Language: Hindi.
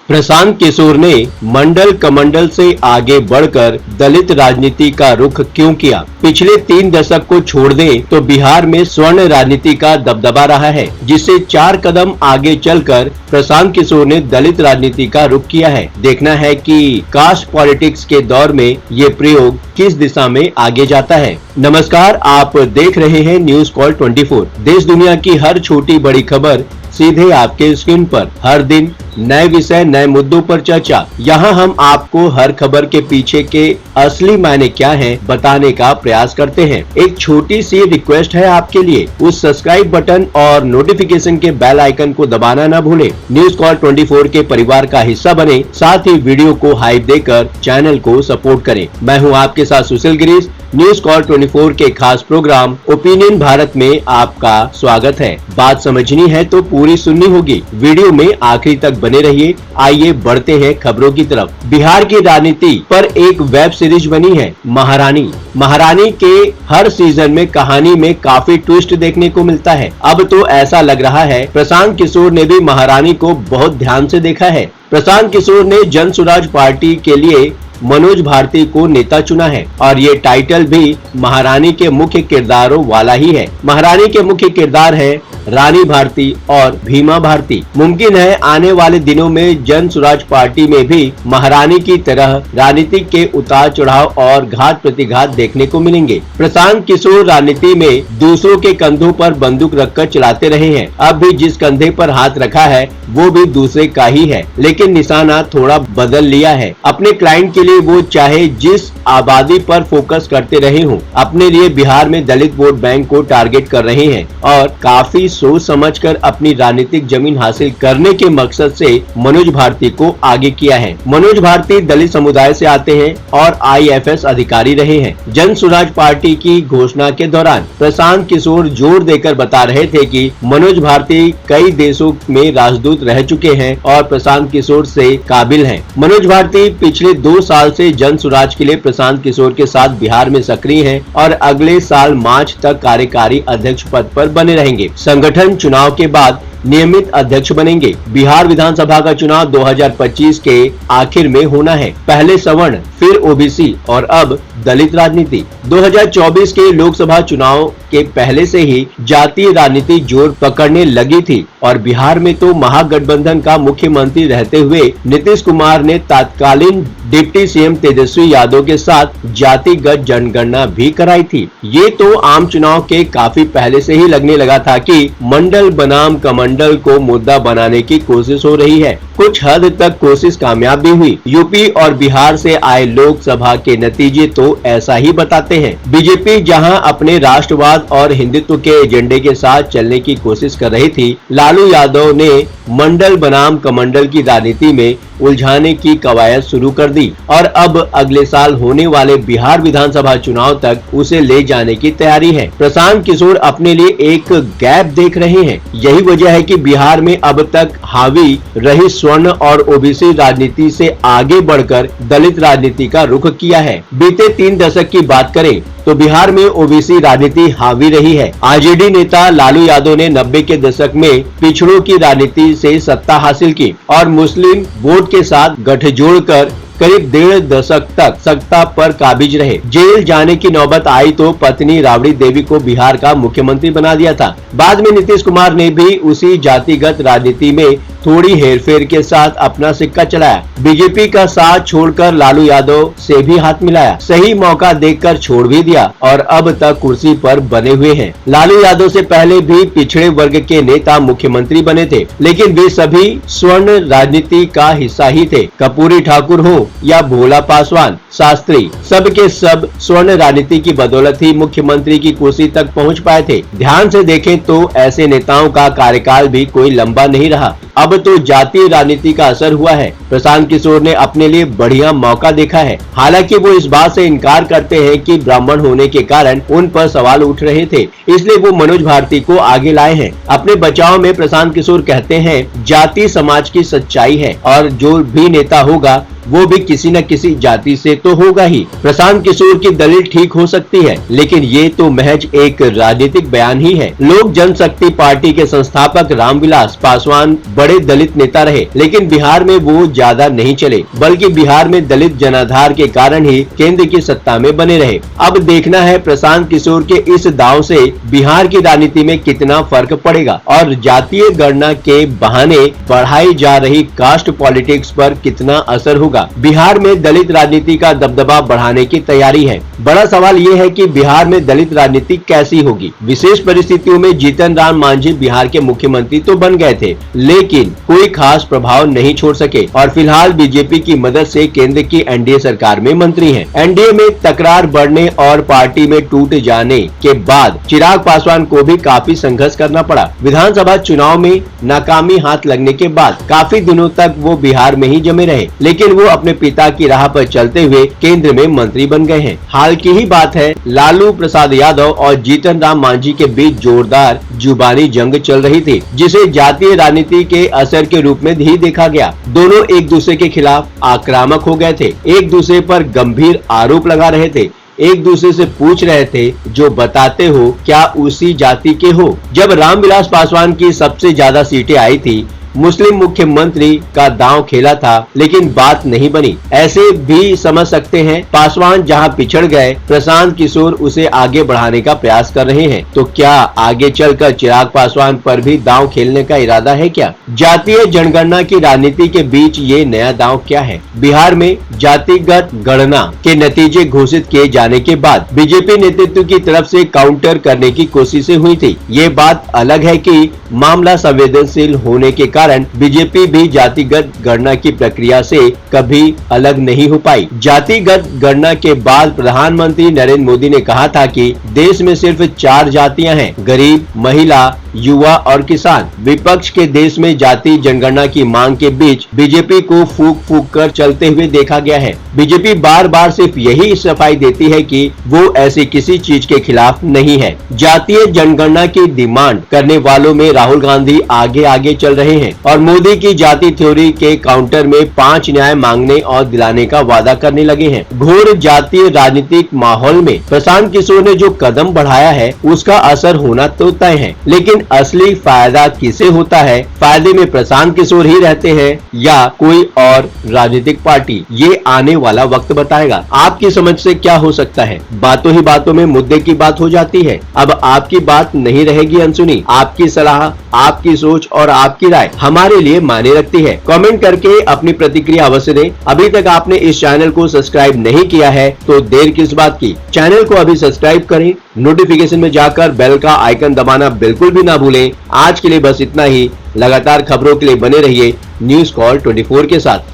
प्रशांत किशोर ने मंडल कमंडल से आगे बढ़कर दलित राजनीति का रुख क्यों किया? पिछले 3 दशक को छोड़ दें तो बिहार में स्वर्ण राजनीति का दबदबा रहा है, जिससे 4 कदम आगे चलकर प्रशांत किशोर ने दलित राजनीति का रुख किया है। देखना है कि कास्ट पॉलिटिक्स के दौर में ये प्रयोग किस दिशा में आगे जाता है। नमस्कार, आप देख रहे हैं न्यूज कॉल 24। देश दुनिया की हर छोटी बड़ी खबर सीधे आपके स्क्रीन पर। हर दिन नए विषय, नए मुद्दों पर चर्चा। यहाँ हम आपको हर खबर के पीछे के असली मायने क्या हैं बताने का प्रयास करते हैं। एक छोटी सी रिक्वेस्ट है आपके लिए, उस सब्सक्राइब बटन और नोटिफिकेशन के बेल आइकन को दबाना न भूलें। न्यूज कॉल 24 के परिवार का हिस्सा बने, साथ ही वीडियो को हाइप देकर चैनल को सपोर्ट करें। मैं हूँ आपके साथ सुशील गिरीश। न्यूज कॉल 24 के खास प्रोग्राम ओपिनियन भारत में आपका स्वागत है। बात समझनी है तो पूरी सुननी होगी। वीडियो में आखिरी तक बने रहिए। आइए बढ़ते हैं खबरों की तरफ। बिहार की राजनीति पर एक वेब सीरीज बनी है, महारानी। महारानी के हर सीजन में कहानी में काफी ट्विस्ट देखने को मिलता है। अब तो ऐसा लग रहा है प्रशांत किशोर ने भी महारानी को बहुत ध्यान से देखा है। प्रशांत किशोर ने जन स्वराज पार्टी के लिए मनोज भारती को नेता चुना है और ये टाइटल भी महारानी के मुख्य किरदारों वाला ही है। महारानी के मुख्य किरदार है रानी भारती और भीमा भारती। मुमकिन है आने वाले दिनों में जन स्वराज पार्टी में भी महारानी की तरह राजनीति के उतार चढ़ाव और घात प्रतिघात देखने को मिलेंगे। प्रशांत किशोर राजनीति में दूसरों के कंधों पर बंदूक रखकर चलाते रहे हैं। अब भी जिस कंधे पर हाथ रखा है वो भी दूसरे का ही है, लेकिन निशाना थोड़ा बदल लिया है। अपने क्लाइंट के लिए वो चाहे जिस आबादी पर फोकस करते रहे हों, अपने लिए बिहार में दलित वोट बैंक को टारगेट कर रहे हैं और काफी सोच समझकर अपनी राजनीतिक जमीन हासिल करने के मकसद से मनोज भारती को आगे किया है। मनोज भारती दलित समुदाय से आते हैं और IAS अधिकारी रहे हैं। जन स्वराज पार्टी की घोषणा के दौरान प्रशांत किशोर जोर देकर बता रहे थे कि मनोज भारती कई देशों में राजदूत रह चुके हैं और प्रशांत किशोर से काबिल हैं। मनोज भारती पिछले 2 साल से जन स्वराज के लिए प्रशांत किशोर के साथ बिहार में सक्रिय हैं और अगले साल मार्च तक कार्यकारी अध्यक्ष पद पर बने रहेंगे। संगठन चुनाव के बाद नियमित अध्यक्ष बनेंगे। बिहार विधानसभा का चुनाव 2025 के आखिर में होना है। पहले सवर्ण, फिर OBC और अब दलित राजनीति। 2024 के लोकसभा चुनाव के पहले से ही जातीय राजनीति जोर पकड़ने लगी थी और बिहार में तो महागठबंधन का मुख्यमंत्री रहते हुए नीतीश कुमार ने तत्कालीन डिप्टी CM तेजस्वी यादव के साथ जातिगत जनगणना भी कराई थी। ये तो आम चुनाव के काफी पहले से ही लगने लगा था कि मंडल बनाम कमंडल को मुद्दा बनाने की कोशिश हो रही है। कुछ हद तक कोशिश कामयाब भी हुई। यूपी और बिहार से आए लोकसभा के नतीजे तो ऐसा ही बताते हैं। बीजेपी जहां अपने राष्ट्रवाद और हिंदुत्व के एजेंडे के साथ चलने की कोशिश कर रही थी, लालू यादव ने मंडल बनाम कमंडल की राजनीति में उलझाने की कवायद शुरू कर दी और अब अगले साल होने वाले बिहार विधानसभा चुनाव तक उसे ले जाने की तैयारी है। प्रशांत किशोर अपने लिए एक गैप देख रहे हैं। यही वजह है कि बिहार में अब तक हावी रही स्वर्ण और OBC राजनीति से आगे बढ़कर दलित राजनीति का रुख किया है। बीते 3 दशक की बात करें तो बिहार में OBC राजनीति हावी रही है। RJD नेता लालू यादव ने 90 के दशक में पिछड़ों की राजनीति से सत्ता हासिल की और मुस्लिम वोट के साथ गठजोड़ कर करीब 1.5 दशक तक सत्ता पर काबिज रहे। जेल जाने की नौबत आई तो पत्नी राबड़ी देवी को बिहार का मुख्यमंत्री बना दिया था। बाद में नीतीश कुमार ने भी उसी जातिगत राजनीति में थोड़ी हेरफेर के साथ अपना सिक्का चलाया। बीजेपी का साथ छोड़कर लालू यादव से भी हाथ मिलाया। सही मौका देखकर छोड़ भी दिया और अब तक कुर्सी पर बने हुए हैं। लालू यादव से पहले भी पिछड़े वर्ग के नेता मुख्यमंत्री बने थे, लेकिन वे सभी स्वर्ण राजनीति का हिस्सा ही थे। कर्पूरी ठाकुर हो या भोला पासवान, शास्त्री, सब के सब स्वर्ण राजनीति की बदौलत ही मुख्यमंत्री की कुर्सी तक पहुंच पाए थे। ध्यान से देखें तो ऐसे नेताओं का कार्यकाल भी कोई लंबा नहीं रहा। अब तो जातीय राजनीति का असर हुआ है। प्रशांत किशोर ने अपने लिए बढ़िया मौका देखा है। हालांकि वो इस बात से इनकार करते हैं कि ब्राह्मण होने के कारण उन पर सवाल उठ रहे थे, इसलिए वो मनोज भारती को आगे लाए हैं। अपने बचाव में प्रशांत किशोर कहते हैं, जाति समाज की सच्चाई है और जो भी नेता होगा वो भी किसी न किसी जाति से तो होगा ही। प्रशांत किशोर की दलील ठीक हो सकती है, लेकिन ये तो महज एक राजनीतिक बयान ही है। लोक जनशक्ति पार्टी के संस्थापक रामविलास पासवान बड़े दलित नेता रहे, लेकिन बिहार में वो ज्यादा नहीं चले, बल्कि बिहार में दलित जनाधार के कारण ही केंद्र की सत्ता में बने रहे। अब देखना है प्रशांत किशोर के इस दांव से बिहार की राजनीति में कितना फर्क पड़ेगा और जातीय गणना के बहाने बढ़ाई जा रही कास्ट पॉलिटिक्स पर कितना असर होगा। बिहार में दलित राजनीति का दबदबा बढ़ाने की तैयारी है। बड़ा सवाल ये है कि बिहार में दलित राजनीति कैसी होगी। विशेष परिस्थितियों में जीतन राम मांझी बिहार के मुख्यमंत्री तो बन गए थे, लेकिन कोई खास प्रभाव नहीं छोड़ सके और फिलहाल बीजेपी की मदद से केंद्र की एनडीए सरकार में मंत्री हैं। एनडीए में तकरार बढ़ने और पार्टी में टूट जाने के बाद चिराग पासवान को भी काफी संघर्ष करना पड़ा। विधानसभा चुनाव में नाकामी हाथ लगने के बाद काफी दिनों तक वो बिहार में ही जमे रहे, लेकिन वो अपने पिता की राह पर चलते हुए केंद्र में मंत्री बन गए हैं। हाल की ही बात है, लालू प्रसाद यादव और जीतन राम मांझी के बीच जोरदार जुबानी जंग चल रही थी, जिसे जातीय राजनीति के असर के रूप में ही देखा गया। दोनों एक दूसरे के खिलाफ आक्रामक हो गए थे, एक दूसरे पर गंभीर आरोप लगा रहे थे, एक दूसरे से पूछ रहे थे जो बताते हो क्या उसी जाति के हो। जब रामविलास पासवान की सबसे ज्यादा सीटें आई थी, मुस्लिम मुख्यमंत्री का दांव खेला था, लेकिन बात नहीं बनी। ऐसे भी समझ सकते हैं पासवान जहां पिछड़ गए, प्रशांत किशोर उसे आगे बढ़ाने का प्रयास कर रहे हैं। तो क्या आगे चलकर चिराग पासवान पर भी दांव खेलने का इरादा है क्या? जातीय जनगणना की राजनीति के बीच ये नया दांव क्या है? बिहार में जातिगत गणना के नतीजे घोषित किए जाने के बाद बीजेपी नेतृत्व की तरफ से काउंटर करने की कोशिशें हुई थी। ये बात अलग है कि मामला संवेदनशील होने के कारण बीजेपी भी जातिगत गणना की प्रक्रिया से कभी अलग नहीं हो पाई। जातिगत गणना के बाद प्रधानमंत्री नरेंद्र मोदी ने कहा था कि देश में सिर्फ 4 जातियां हैं, गरीब, महिला, युवा और किसान। विपक्ष के देश में जाति जनगणना की मांग के बीच बीजेपी को फूक फूक कर चलते हुए देखा गया है। बीजेपी बार बार सिर्फ यही सफाई देती है कि वो ऐसी किसी चीज के खिलाफ नहीं है। जातीय जनगणना की डिमांड करने वालों में राहुल गांधी आगे आगे चल रहे हैं और मोदी की जाति थ्योरी के काउंटर में 5 न्याय मांगने और दिलाने का वादा करने लगे हैं। घोर जातीय राजनीतिक माहौल में प्रशांत किशोर ने जो कदम बढ़ाया है उसका असर होना तो तय है, लेकिन असली फायदा किसे होता है? फायदे में प्रशांत किशोर ही रहते हैं या कोई और राजनीतिक पार्टी? ये आने वाला वक्त बताएगा। आपकी समझ से क्या हो सकता है? बातों ही बातों में मुद्दे की बात हो जाती है। अब आपकी बात नहीं रहेगी अनसुनी। आपकी सलाह, आपकी सोच और आपकी राय हमारे लिए मायने रखती है। कमेंट करके अपनी प्रतिक्रिया अवश्य दें। अभी तक आपने इस चैनल को सब्सक्राइब नहीं किया है तो देर किस बात की? चैनल को अभी सब्सक्राइब करें, नोटिफिकेशन में जाकर बेल का आइकन दबाना बिल्कुल भी ना भूलें। आज के लिए बस इतना ही। लगातार खबरों के लिए बने रहिए न्यूज़ कॉल 24 के साथ।